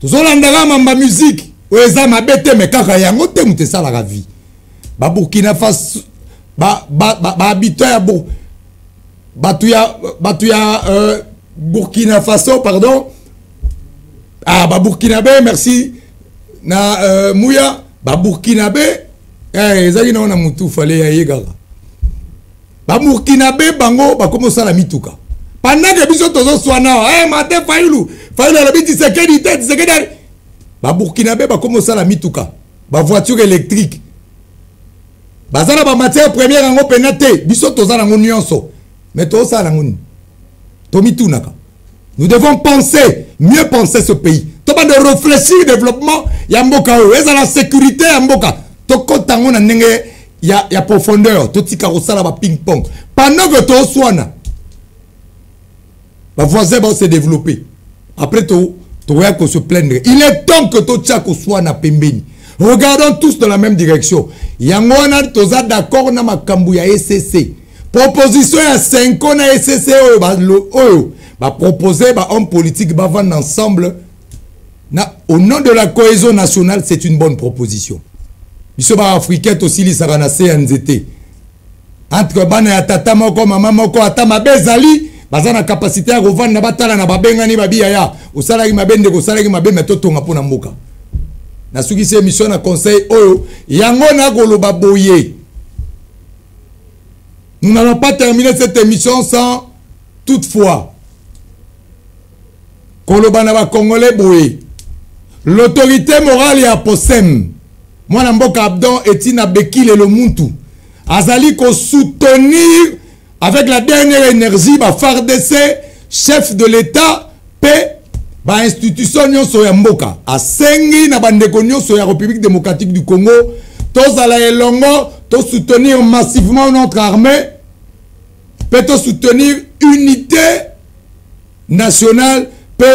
tozo landaka mamba musique, oeza mabete me kaka yango te mute sala la vie. Ba Burkina Faso, habitant ya bo batuya Burkina Faso, pardon. Burkinabé, merci. Na Mouya, Burkinabé, ezali na mutu fallait ya yegara. Burkinabé bango comme ça la mituka. Pendant que biso tozo swana, matin Faïlou la biti sekedi tête, sekedi. Burkinabé comme ça la mituka. Voiture électrique. Bazana matière première en penate, biso toza na nyonso. Mais to ça la ngoni. Tomitunaka. Nous devons penser, mieux penser ce pays. Toba de réfléchir au développement, ya mboka o, eza la sécurité ya mboka. Toko tango na ndenge ya profondeur, to tika kosala ba ping pong. Pendant que to swana, ba voisin va se développer. Après to ya ko se plaindre. Il est temps que to tia ko swana pembeni. Regardons tous dans la même direction. Yango wana toza d'accord na makambu ya SCC. Proposition ya 5 ans na SCC oyo ba proposer ba homme politique ba vendre ensemble au nom de la cohésion nationale. C'est une bonne proposition. Biso ba africain aussi li saranase ya nzete entre bana ya tata moko mama moko ata mabezali baza na capacité ya revendre na batala na babengani babia ya osalaki mabende ko salaki mabeme totonga pona mboka na suki se mission na conseil oyo yango na koloba boye. Nous n'allons pas terminer cette émission sans toutefois koloba na ba congolais boye. L'autorité morale ya Posem Mwana Mboka Abdon Etina Bekile le Muntu azali ko soutenir avec la dernière énergie ba FARDC chef de l'État pe ba institution nyonso ya mboka asengi na bandeko nyonso ya République démocratique du Congo tozala elongo to soutenir massivement notre armée pe to soutenir unité nationale pe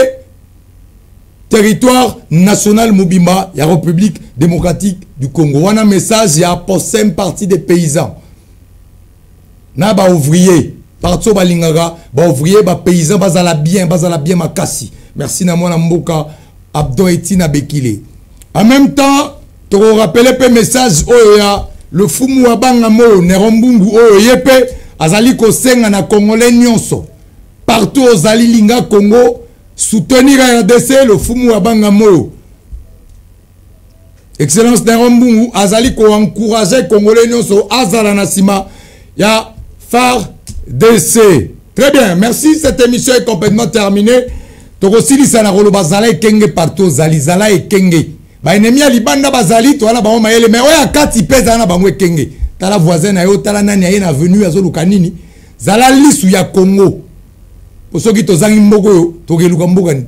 territoire national Mobimba, la République démocratique du Congo. On a un message, il y a Posem parti des paysans. Na ba ouvrier, partout ba lingaga, ba ouvrier, ba paysan, bazala bien makasi. Merci na mwana Mboka Abdo Etina Bekile. En même temps, tu te rappelles le message oya le fumu abanga mo nerombungu oyo yepe azali ko senga na congolais nyonso. Partout aux ali linga Congo soutenir RDC le fumu abanga mo. Excellence Nerombungu azali ko encourager congolais nyonso azala nasima ya FARDC. Très bien, merci, cette émission est complètement terminée. Tokosili sana rolo bazala e kenge partout zali zala e kenge. Ba ennemi ya libanda bazali to ala ba mayele mais oya kati peza na bangwe kenge. Tala voisin na yo tala nani ya na venu azo lukanini. Zala lisu ya Congo. Osoki tozangi mboko yo tokeluka mboka ni.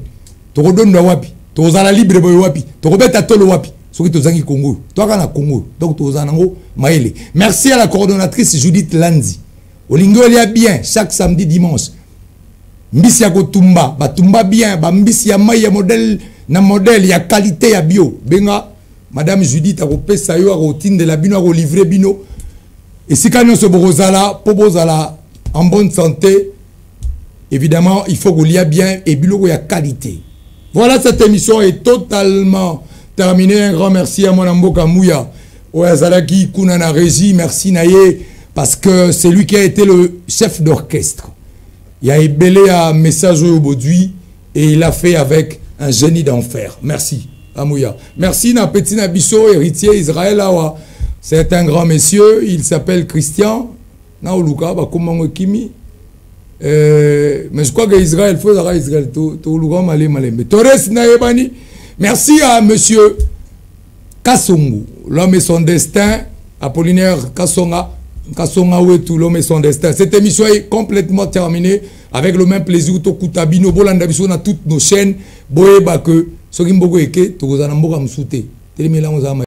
Tokodondwa wapi? Tozala libre boyo wapi? Tokobeta tolo wapi? Soki tozangi Congo. Toka na Congo. Donc tozana ngo mayele. Merci à la coordonnatrice Judith Lanzi. Olingo ya bien chaque samedi dimanche. Mbisi ya kotumba, batumba bien, ba mbisi ya mai ya modèle na modèle ya qualité ya bio. Benga madame Judith a kopesa yo a routine de la bino a livrer bino. Et si quand on se bozala, pobozala en bonne santé, évidemment, il faut qu'on lia bien et bilo ya qualité. Voilà, cette émission est totalement terminée. Un grand merci à mon Mboka Mouya. Oazalaki Kunana Régie, merci Naye parce que c'est lui qui a été le chef d'orchestre. Il a ébellé un message aujourd'hui et il a fait avec un génie d'enfer. Merci, Amouya. Merci, Petit Nabiso, héritier Israël Awa. C'est un grand monsieur, il s'appelle Christian. Naoluka, Bakumango Kimi. Mais je crois que Israël, il faut Israël. Torres Naebani. Merci à monsieur Kassongo, l'homme et son destin. Apollinaire Kassonga. L'homme et son destin. Cette émission est complètement terminée avec le même plaisir. Tokutabino, Bolanda Biso, dans toutes nos chaînes. Boeba que, Sogimbogo Eke, Togozanamboga Msoute.